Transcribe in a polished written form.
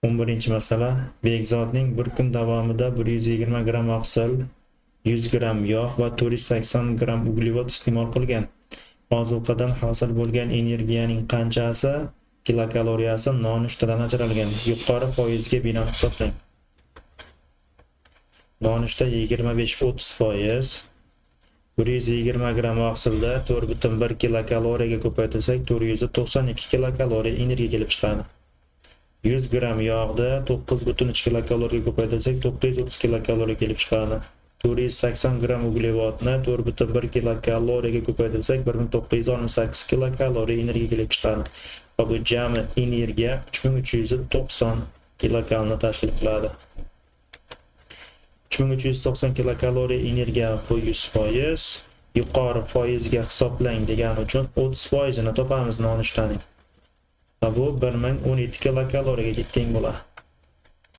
11-masala. Bekzodning bir kun davomida 120 gram oqsil, 100 gram yog' va 480 gram uglevod iste'mol qilgan. Ozuqadan hosil bo'lgan energiyaning qanchasi kilokaloriyasi nonushtadan ajralgan? Yuqori foizga binoan hisoblang. Nonushta 25-30%. 120 gram oqsilda 4,1 kilokaloriyaga ko'paytirsak 492 kilokaloriya energiya kelib chiqadi. 100 gram yog'da 9,3 kilokaloriyaga ko'paytirsak 930 kilokaloriya kelib chiqadi. 480 gram uglevodni 4,1 kilokaloriyaga ko'paytirsak 1968 kilokaloriya energiya kelib chiqadi. Va bu jami energiya 3390 kilokaloriyani tashkil qiladi. 3390 kilokaloriya energiya bu 100%, yuqori foizga hisoblang degani uchun 30% ni topamiz nonushtaning. Va bu 1017 kilokaloriyaga teng bo'ladi.